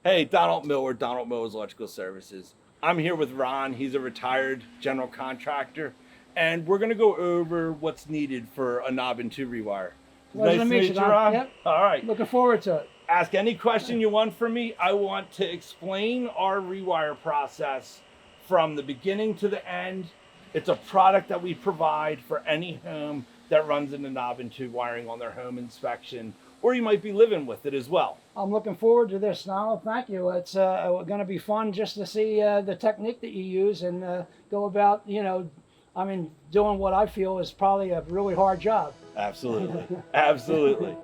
Hey, Donald Miller, Donald Miller's Electrical Services. I'm here with Ron. He's a retired general contractor, and we're going to go over what's needed for a knob and tube rewire. Pleasure to meet you, Ron. Yep. All right. Looking forward to it. Ask any question you want from me. I want to explain our rewire process from the beginning to the end. It's a product that we provide for any home that runs into knob and tube wiring on their home inspection, or you might be living with it as well. I'm looking forward to this, Donald. Thank you. It's going to be fun just to see the technique that you use and go about, doing what I feel is probably a really hard job. Absolutely. Absolutely.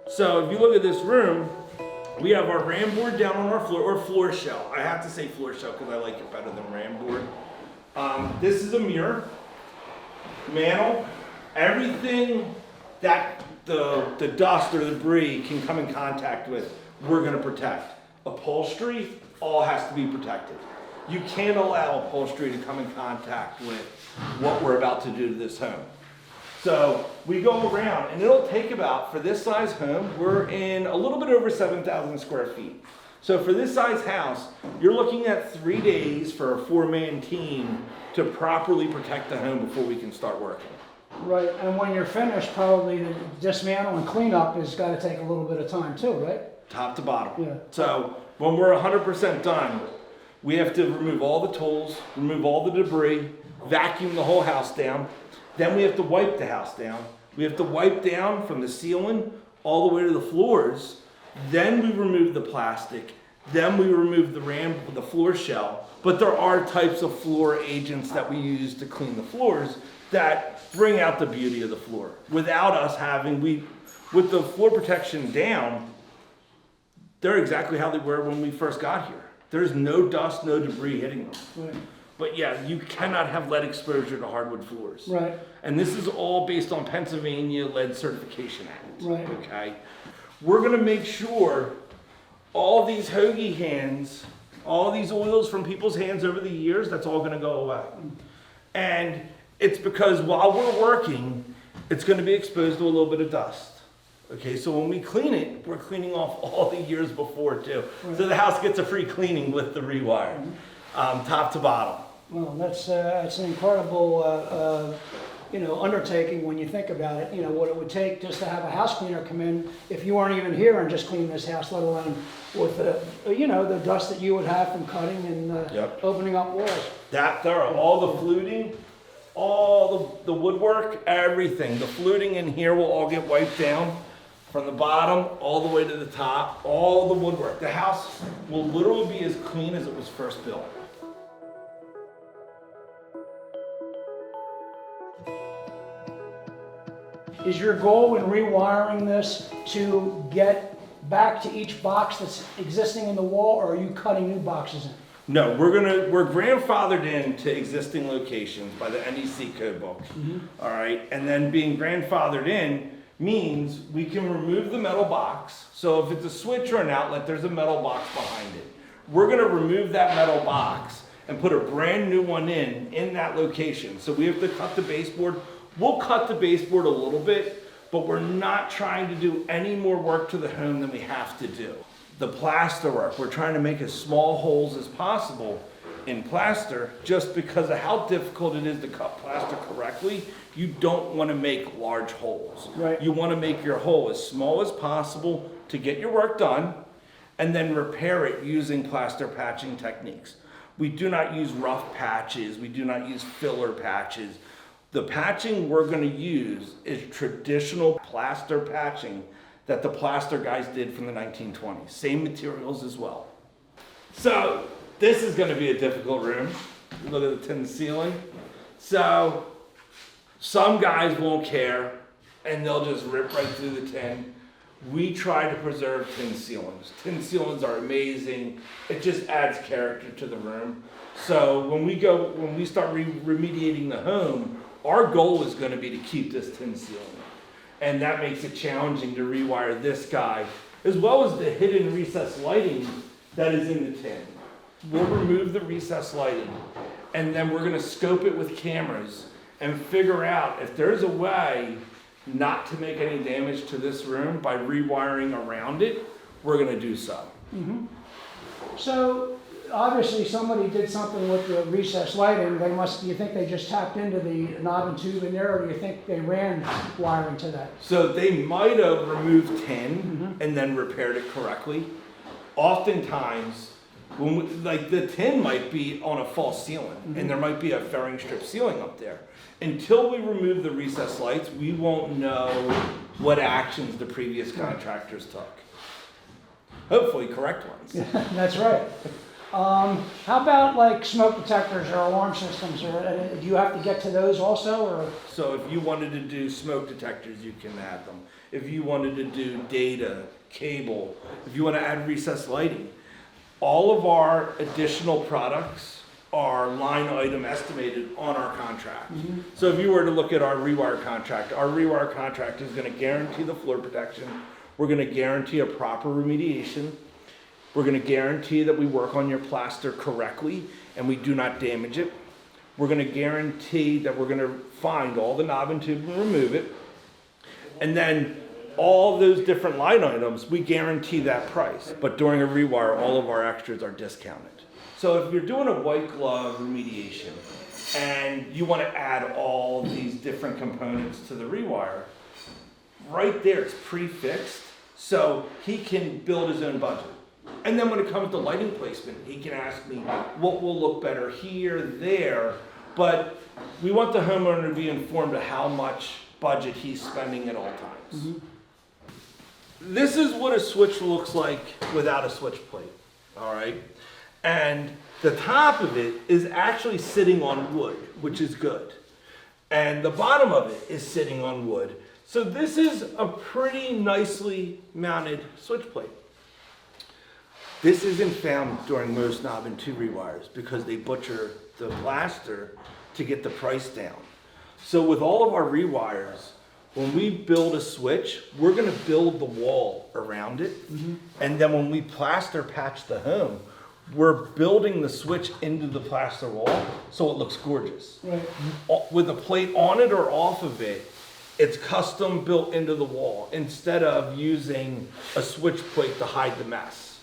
So if you look at this room, we have our ram board down on our floor, or floor shell. I have to say floor shell because I like it better than ram board. This is a mirror, mantle, everything that the dust or the debris can come in contact with, we're going to protect. Upholstery, all has to be protected. You can't allow upholstery to come in contact with what we're about to do to this home. So we go around, and it'll take about, for this size home, we're in a little bit over 7,000 square feet. So for this size house, you're looking at 3 days for a 4-man team to properly protect the home before we can start working. Right, and when you're finished, probably the dismantle and cleanup has got to take a little bit of time too, right? Top to bottom. Yeah. So when we're 100% done, we have to remove all the tools, remove all the debris, vacuum the whole house down. Then we have to wipe the house down. We have to wipe down from the ceiling all the way to the floors. Then we remove the plastic. Then we remove the floor shell. But there are types of floor agents that we use to clean the floors that bring out the beauty of the floor. Without us having, with the floor protection down, they're exactly how they were when we first got here. There's no dust, no debris hitting them. Right. But yeah, you cannot have lead exposure to hardwood floors. Right. And this is all based on Pennsylvania Lead Certification Act. Right. Okay. We're gonna make sure all these hoagie hands, all these oils from people's hands over the years, that's all gonna go away. And it's because while we're working, it's gonna be exposed to a little bit of dust. Okay, so when we clean it, we're cleaning off all the years before too. Right. So the house gets a free cleaning with the rewire, top to bottom. Well, that's an incredible, undertaking when you think about it. You know, what it would take just to have a house cleaner come in if you weren't even here and just clean this house, let alone with the dust that you would have from cutting and Yep. opening up walls. That thorough, all the fluting, all the woodwork, everything. The fluting in here will all get wiped down from the bottom all the way to the top, all the woodwork. The house will literally be as clean as it was first built. Is your goal in rewiring this to get back to each box that's existing in the wall, or are you cutting new boxes in? No, we're grandfathered into existing locations by the NEC code book. All right, and then being grandfathered in means we can remove the metal box. So if it's a switch or an outlet, there's a metal box behind it. We're gonna remove that metal box and put a brand new one in that location. So we have to cut the baseboard. We'll cut the baseboard a little bit, but we're not trying to do any more work to the home than we have to do. The plaster work, we're trying to make as small holes as possible in plaster just because of how difficult it is to cut plaster correctly. You don't want to make large holes. Right. You want to make your hole as small as possible to get your work done and then repair it using plaster patching techniques. We do not use rough patches. We do not use filler patches. The patching we're going to use is traditional plaster patching that the plaster guys did from the 1920s. Same materials as well. So this is going to be a difficult room. Look at the tin ceiling. So some guys won't care and they'll just rip right through the tin. We try to preserve tin ceilings. Tin ceilings are amazing. It just adds character to the room. So when we start remediating the home, our goal is going to be to keep this tin ceiling. And that makes it challenging to rewire this guy, as well as the hidden recessed lighting that is in the tin. We'll remove the recessed lighting, and then we're going to scope it with cameras and figure out if there's a way not to make any damage to this room by rewiring around it, we're gonna do so. So obviously somebody did something with the recessed lighting. They must, do you think they just tapped into the knob and tube in there, or do you think they ran wiring to that? So they might have removed tin and then repaired it correctly. Oftentimes, when we, like the tin might be on a false ceiling and there might be a fairing strip ceiling up there. Until we remove the recessed lights, we won't know what actions the previous contractors took. Hopefully correct ones. That's right. How about like smoke detectors or alarm systems, or do you have to get to those also, or? So if you wanted to do smoke detectors, you can add them. If you wanted to do data, cable, if you want to add recessed lighting, all of our additional products are line item estimated on our contract. So if you were to look at our rewire contract is going to guarantee the floor protection. We're going to guarantee a proper remediation. We're going to guarantee that we work on your plaster correctly and we do not damage it. We're going to guarantee that we're going to find all the knob and tube and remove it. And then all those different line items, we guarantee that price. But during a rewire, all of our extras are discounted. So if you're doing a white glove remediation and you want to add all these different components to the rewire, right there it's prefixed, so he can build his own budget. And then when it comes to lighting placement, he can ask me what will look better here, there, but we want the homeowner to be informed of how much budget he's spending at all times. This is what a switch looks like without a switch plate, all right? And the top of it is actually sitting on wood, which is good. And the bottom of it is sitting on wood. So this is a pretty nicely mounted switch plate. This isn't found during most knob and tube rewires because they butcher the plaster to get the price down. So with all of our rewires, when we build a switch, we're gonna build the wall around it. And then when we plaster patch the home, we're building the switch into the plaster wall so it looks gorgeous. Right. With a plate on it or off of it, it's custom built into the wall instead of using a switch plate to hide the mess.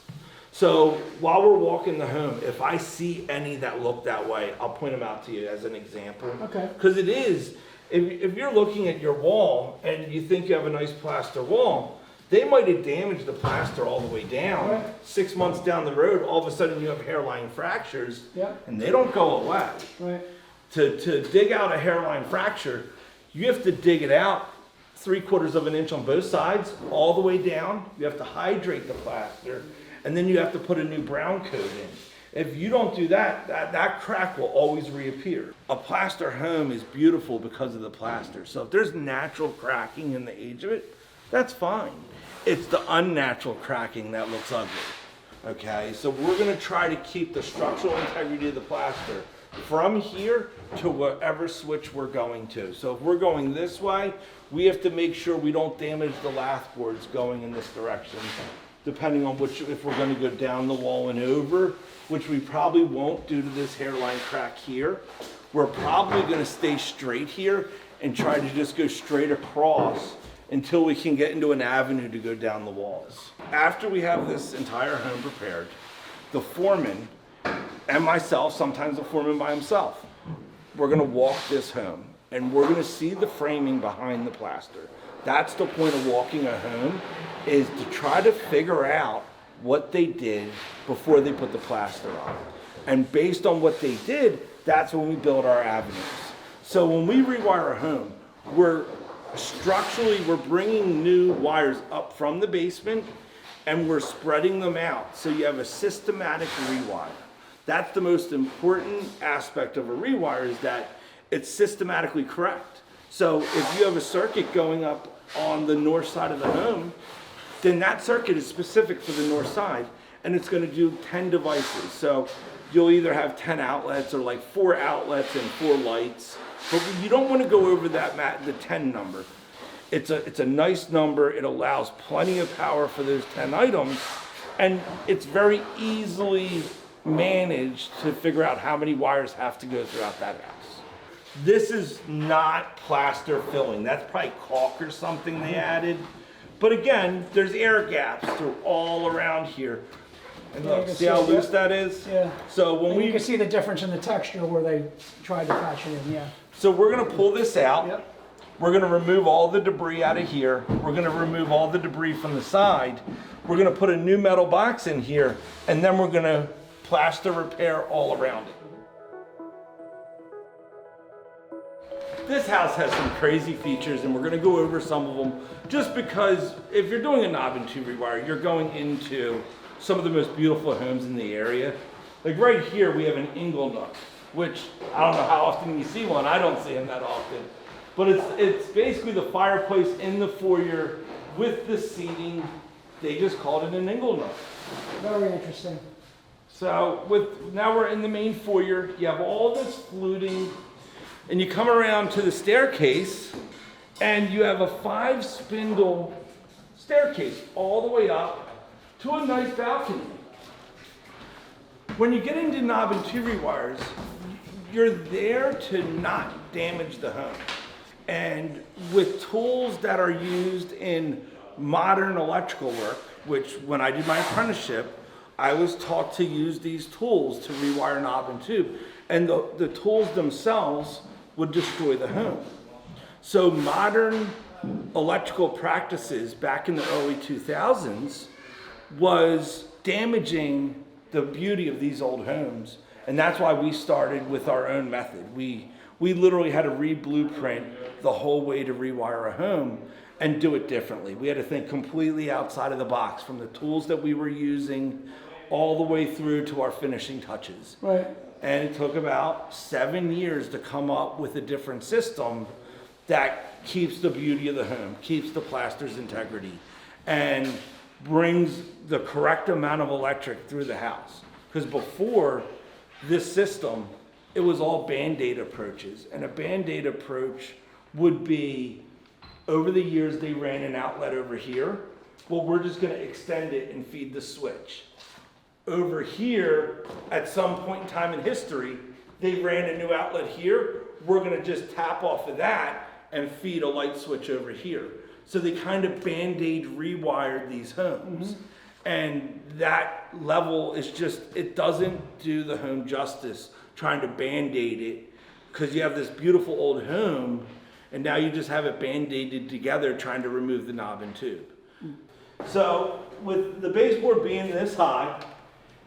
So while we're walking the home, if I see any that look that way, I'll point them out to you as an example. Okay. Because it is, if you're looking at your wall and you think you have a nice plaster wall, they might have damaged the plaster all the way down. Right. 6 months down the road, all of a sudden you have hairline fractures, Yeah. and they don't go away. Right. To dig out a hairline fracture, you have to dig it out 3/4 of an inch on both sides, all the way down. You have to hydrate the plaster, and then you have to put a new brown coat in. If you don't do that, that crack will always reappear. A plaster home is beautiful because of the plaster. So if there's natural cracking in the age of it, that's fine. It's the unnatural cracking that looks ugly. Okay, so we're gonna try to keep the structural integrity of the plaster from here to whatever switch we're going to. So if we're going this way, we have to make sure we don't damage the lath boards going in this direction, depending on which, if we're gonna go down the wall and over, which we probably won't due to this hairline crack here. We're probably gonna stay straight here and try to just go straight across until we can get into an avenue to go down the walls. After we have this entire home prepared, the foreman and myself, sometimes the foreman by himself, we're gonna walk this home and we're gonna see the framing behind the plaster. That's the point of walking a home, is to try to figure out what they did before they put the plaster on. And based on what they did, that's when we build our avenues. So when we rewire a home, we're bringing new wires up from the basement and we're spreading them out. So you have a systematic rewire. That's the most important aspect of a rewire, is that it's systematically correct. So if you have a circuit going up on the north side of the home, then that circuit is specific for the north side and it's gonna do 10 devices. So you'll either have 10 outlets or like 4 outlets and 4 lights. But you don't want to go over the 10 number. It's a nice number. It allows plenty of power for those 10 items. And it's very easily managed to figure out how many wires have to go throughout that house. This is not plaster filling. That's probably caulk or something they added. But again, there's air gaps through all around here. And Yeah, you look, can see how see it, loose yep. that is? Yeah. So when And we you can see the difference in the texture where they tried to patch it in, yeah. So we're gonna pull this out. Yep. We're gonna remove all the debris out of here. We're gonna remove all the debris from the side. We're gonna put a new metal box in here, and then we're gonna plaster repair all around it. This house has some crazy features, and we're gonna go over some of them, just because if you're doing a knob and tube rewire, you're going into some of the most beautiful homes in the area. Like right here, we have an ingle nook, which I don't know how often you see one. I don't see them that often. But it's basically the fireplace in the foyer with the seating. They just called it an ingle nook. Very interesting. So now we're in the main foyer. You have all this fluting, and you come around to the staircase, and you have a 5-spindle staircase all the way up to a nice balcony. When you get into knob and tube rewires, you're there to not damage the home. And with tools that are used in modern electrical work, which when I did my apprenticeship, I was taught to use these tools to rewire knob and tube. And the tools themselves would destroy the home. So modern electrical practices back in the early 2000s was damaging the beauty of these old homes. And that's why we started with our own method. We literally had to re-blueprint the whole way to rewire a home and do it differently. We had to think completely outside of the box, from the tools that we were using all the way through to our finishing touches. Right. And it took about 7 years to come up with a different system that keeps the beauty of the home, keeps the plaster's integrity, and brings the correct amount of electric through the house. Because before this system, it was all Band-Aid approaches. And a Band-Aid approach would be, over the years they ran an outlet over here. Well, we're just gonna extend it and feed the switch. Over here, at some point in time in history, they ran a new outlet here. We're gonna just tap off of that and feed a light switch over here. So they kind of Band-Aid rewired these homes. Mm-hmm. And that level is just, it doesn't do the home justice trying to Band-Aid it, because you have this beautiful old home and now you just have it Band-Aided together trying to remove the knob and tube. So with the baseboard being this high,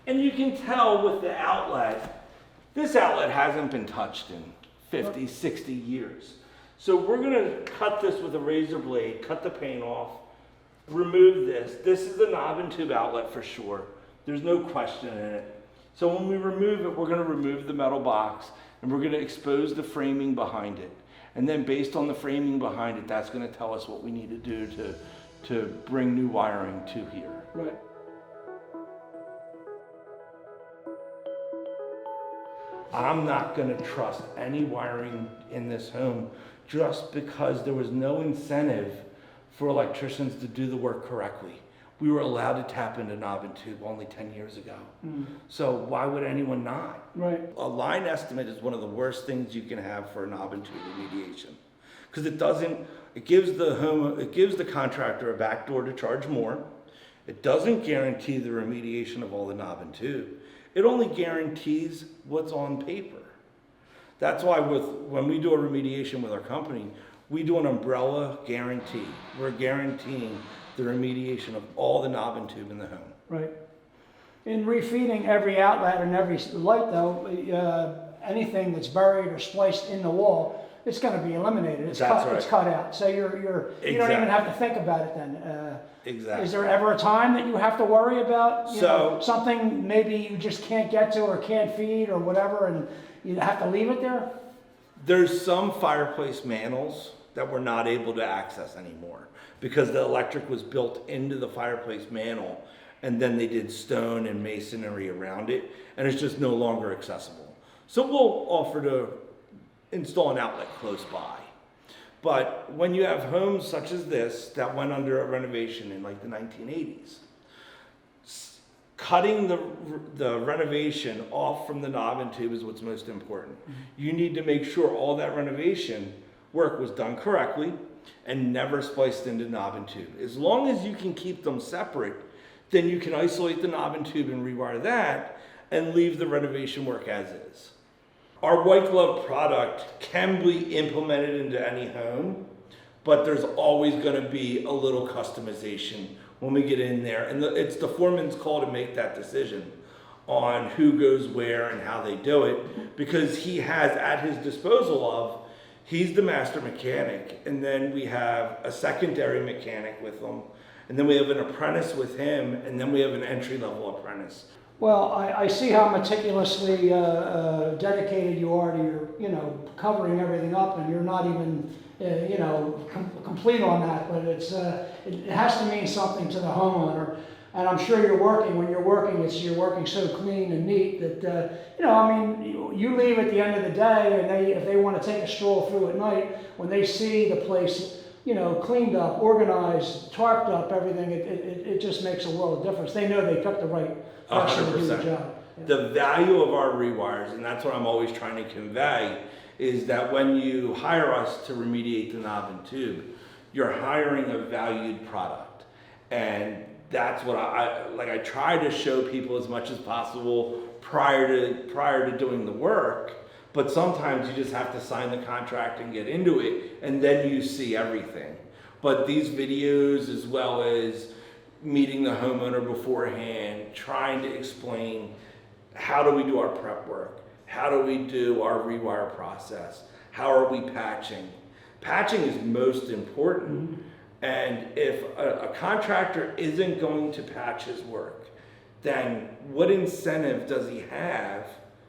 and you can tell with the outlet, this outlet hasn't been touched in 50, 60 years. So we're gonna cut this with a razor blade, cut the paint off, remove this. This is the knob and tube outlet for sure. There's no question in it. So when we remove it, we're gonna remove the metal box and we're gonna expose the framing behind it. And then based on the framing behind it, that's gonna tell us what we need to do to bring new wiring to here. Right. I'm not gonna trust any wiring in this home just because there was no incentive for electricians to do the work correctly. We were allowed to tap into knob and tube only 10 years ago. So why would anyone not? Right. A line estimate is one of the worst things you can have for a knob and tube remediation. Because it gives the contractor a backdoor to charge more. It doesn't guarantee the remediation of all the knob and tube. It only guarantees what's on paper. That's why when we do a remediation with our company, we do an umbrella guarantee. We're guaranteeing the remediation of all the knob and tube in the home. Right. In refeeding every outlet and every light, though, anything that's buried or spliced in the wall, it's going to be eliminated. It's That's cut. right. It's cut out. So you don't even have to think about it then. Exactly. Is there ever a time that you have to worry about So- something maybe you just can't get to or can't feed or whatever, and you have to leave it there? There's some fireplace mantle that we're not able to access anymore because the electric was built into the fireplace mantle and then they did stone and masonry around it and it's just no longer accessible. So we'll offer to install an outlet close by. But when you have homes such as this that went under a renovation in like the 1980s, cutting the renovation off from the knob and tube is what's most important. You need to make sure all that renovation work was done correctly and never spliced into knob and tube. As long as you can keep them separate, then you can isolate the knob and tube and rewire that and leave the renovation work as is. Our white glove product can be implemented into any home, but there's always going to be a little customization when we get in there. And it's the foreman's call to make that decision on who goes where and how they do it, because he has at his disposal of, he's the master mechanic, and then we have a secondary mechanic with him, and then we have an apprentice with him, and then we have an entry-level apprentice. Well, I see how meticulously dedicated you are to your, covering everything up, and you're not even, complete on that. But it has to mean something to the homeowner. And I'm sure when you're working, you're working so clean and neat that, you leave at the end of the day, and if they want to take a stroll through at night, when they see the place, cleaned up, organized, tarped up, everything, it just makes a world of difference. They know they picked the right person to do the job. Yeah. The value of our rewires, and that's what I'm always trying to convey, is that when you hire us to remediate the knob and tube, you're hiring a valued product. And that's what I try to show people as much as possible prior to doing the work. But sometimes you just have to sign the contract and get into it, and then you see everything. But these videos, as well as meeting the homeowner beforehand, trying to explain how do we do our prep work, how do we do our rewire process, how are we patching. Patching is most important. Mm-hmm. And if a contractor isn't going to patch his work, then what incentive does he have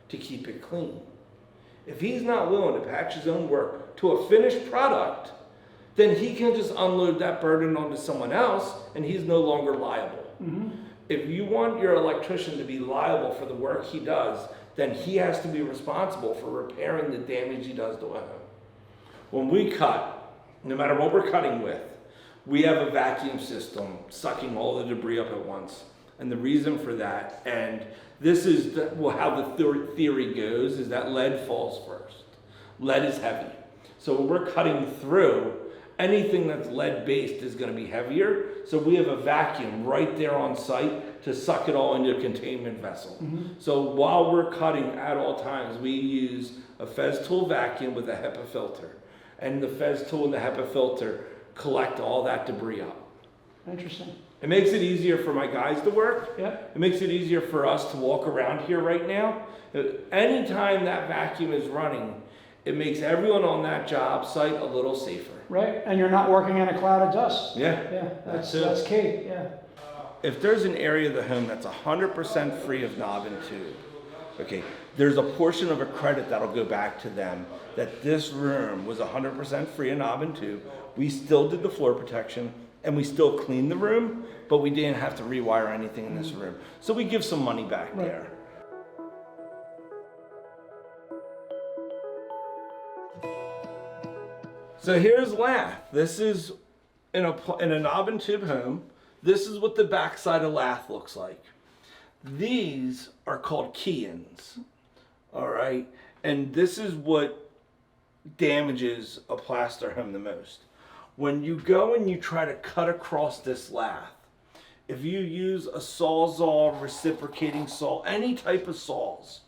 to keep it clean? If he's not willing to patch his own work to a finished product, then he can just unload that burden onto someone else, and he's no longer liable. Mm-hmm. If you want your electrician to be liable for the work he does, then he has to be responsible for repairing the damage he does to a home. When we cut, no matter what we're cutting with, we have a vacuum system sucking all the debris up at once. And the reason for that, and this is how the theory goes, is that lead falls first. Lead is heavy. So when we're cutting through, anything that's lead-based is going to be heavier. So we have a vacuum right there on site to suck it all into a containment vessel. Mm-hmm. So while we're cutting at all times, we use a Fez tool vacuum with a HEPA filter. And the Fez tool and the HEPA filter collect all that debris up. Interesting. It makes it easier for my guys to work. Yeah. It makes it easier for us to walk around here right now. Anytime that vacuum is running, it makes everyone on that job site a little safer. Right, and you're not working in a cloud of dust. Yeah. Yeah, that's key, yeah. If there's an area of the home that's 100% free of knob and tube, okay, there's a portion of a credit that'll go back to them that this room was 100% free of knob and tube. We still did the floor protection, and we still cleaned the room, but we didn't have to rewire anything in this room. So we give some money back there. So here's lath. This is in a knob and tube home. This is what the backside of lath looks like. These are called key-ins, all right? And this is what damages a plaster home the most. When you go and you try to cut across this lath, if you use a Sawzall, reciprocating saw, any type of saws,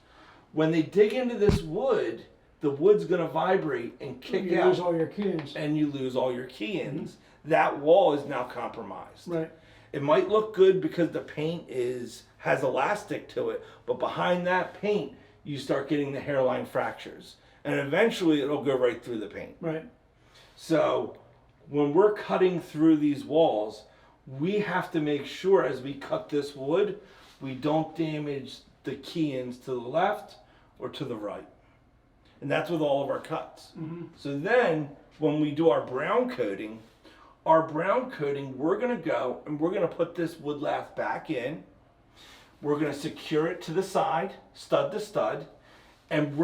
when they dig into this wood, the wood's gonna vibrate and kick out. You lose all your key-ins. And you lose all your key-ins. Mm-hmm. That wall is now compromised. Right. It might look good because the paint has elastic to it, but behind that paint, you start getting the hairline fractures. And eventually it'll go right through the paint. Right. So when we're cutting through these walls, we have to make sure as we cut this wood, we don't damage the key-ins to the left or to the right. And that's with all of our cuts. Mm-hmm. So then when we do our brown coating, we're gonna go and we're gonna put this wood lath back in. We're gonna secure it to the side, stud to stud, and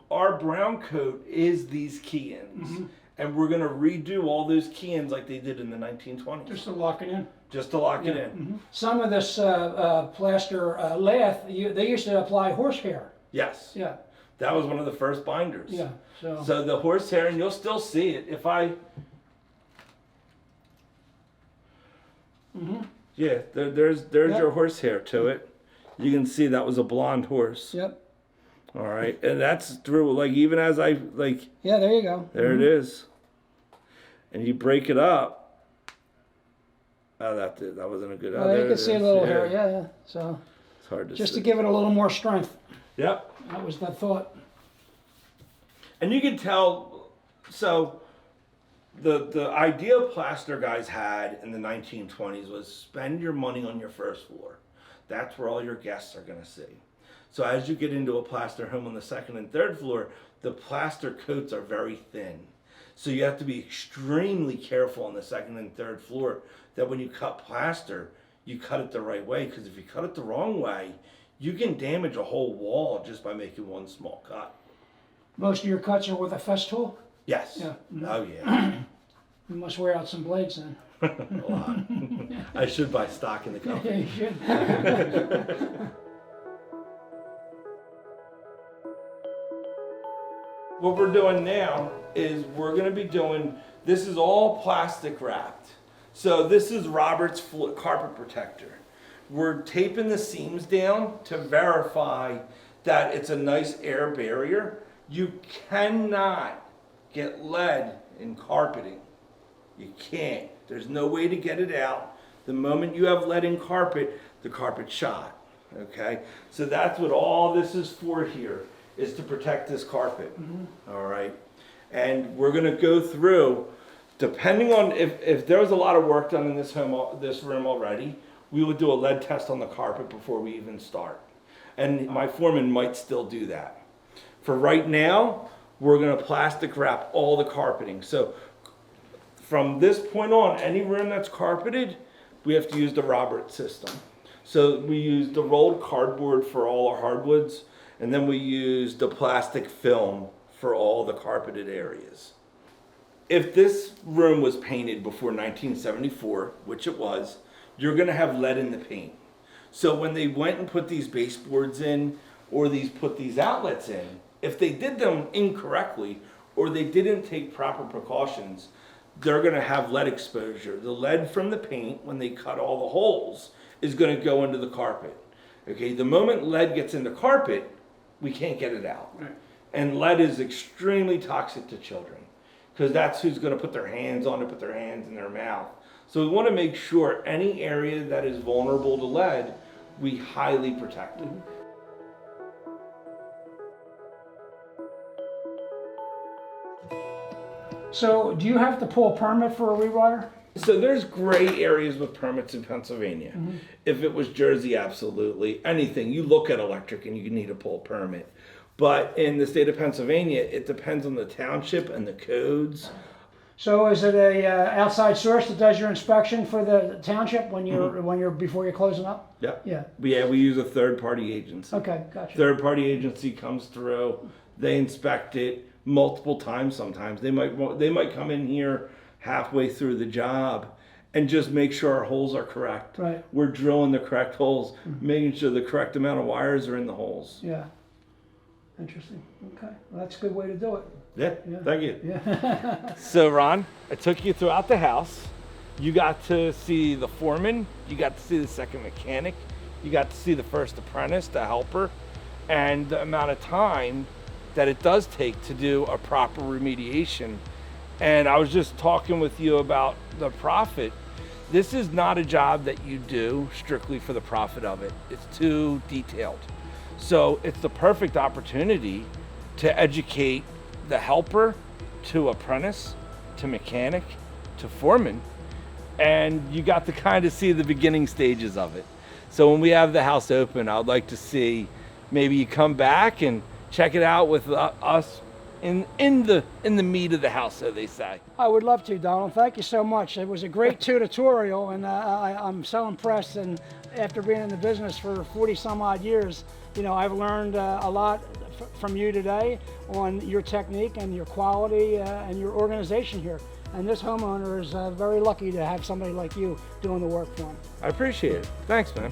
our brown coat is these key-ins. Mm-hmm. And we're gonna redo all those key-ins like they did in the 1920s. Just to lock it in. just to lock it in. Some of this plaster lath, they used to apply horsehair. Yes. Yeah, That was one of the first binders. yeah. So the horsehair, and you'll still see it if I. Yeah, there's Yep. your horsehair to it. You can see that was a blonde horse. Yep. All right, and that's through, like, even as I, like, Yeah, there you go. there it is. And you break it up. Oh, that wasn't a good. Oh, Well, there you it can see a is. little hair. Yeah. So It's hard to just see. to give it a little more strength. Yep. That was the thought. And you can tell, so the idea plaster guys had in the 1920s was spend your money on your first floor. That's where all your guests are going to see. So as you get into a plaster home on the second and third floor, the plaster coats are very thin. So you have to be extremely careful on the second and third floor that when you cut plaster, you cut it the right way. Because if you cut it the wrong way, you can damage a whole wall just by making one small cut. Most of your cuts are with a fest tool. Yes. Yeah. Oh yeah. You must wear out some blades then. A lot. I should buy stock in the Yeah, company. you should. What we're doing now is we're going to be doing, this is all plastic wrapped. So this is Robert's carpet protector. We're taping the seams down to verify that it's a nice air barrier. You cannot get lead in carpeting. You can't. There's no way to get it out. The moment you have lead in carpet, the carpet's shot. Okay? So that's what all this is for here, is to protect this carpet. All right? And we're going to go through, depending on if there was a lot of work done in this room already, we would do a lead test on the carpet before we even start. And my foreman might still do that. For right now, we're going to plastic wrap all the carpeting. So from this point on, any room that's carpeted, we have to use the Robert system. So we use the rolled cardboard for all our hardwoods, and then we use the plastic film for all the carpeted areas. If this room was painted before 1974, which it was, you're going to have lead in the paint. So when they went and put these baseboards in, or put these outlets in, if they did them incorrectly, or they didn't take proper precautions, they're going to have lead exposure. The lead from the paint, when they cut all the holes, is going to go into the carpet. Okay, the moment lead gets in the carpet, we can't get it out. Right. And lead is extremely toxic to children, because that's who's going to put their hands on it, put their hands in their mouth. So we want to make sure any area that is vulnerable to lead, we highly protect it. So do you have to pull a permit for a rewire? So there's gray areas with permits in Pennsylvania. If it was Jersey, absolutely. Anything. You look at electric and you need to pull a permit. But in the state of Pennsylvania, it depends on the township and the codes. So is it a outside source that does your inspection for the township when you're before you're closing up? Yep. Yeah. Yeah, we use a third-party agency. Okay, gotcha. Third-party agency comes through. They inspect it multiple times sometimes. They might come in here halfway through the job and just make sure our holes are correct. Right. We're drilling the correct holes, making sure the correct amount of wires are in the holes. Yeah. Interesting. Okay. Well, that's a good way to do it. Yeah, Yeah. thank you. Yeah. So Ron, I took you throughout the house. You got to see the foreman, you got to see the second mechanic, you got to see the first apprentice, the helper, and the amount of time that it does take to do a proper remediation. And I was just talking with you about the profit. This is not a job that you do strictly for the profit of it. It's too detailed. So it's the perfect opportunity to educate the helper to apprentice, to mechanic, to foreman, and you got to kind of see the beginning stages of it. So when we have the house open, I'd like to see maybe you come back and check it out with us in the meat of the house, so they say. I would love to, Donald. Thank you so much. It was a great tutorial, and I'm so impressed. And after being in the business for 40 some odd years, you know, I've learned a lot from you today on your technique and your quality and your organization here. And this homeowner is very lucky to have somebody like you doing the work for him. I appreciate it. Thanks, man.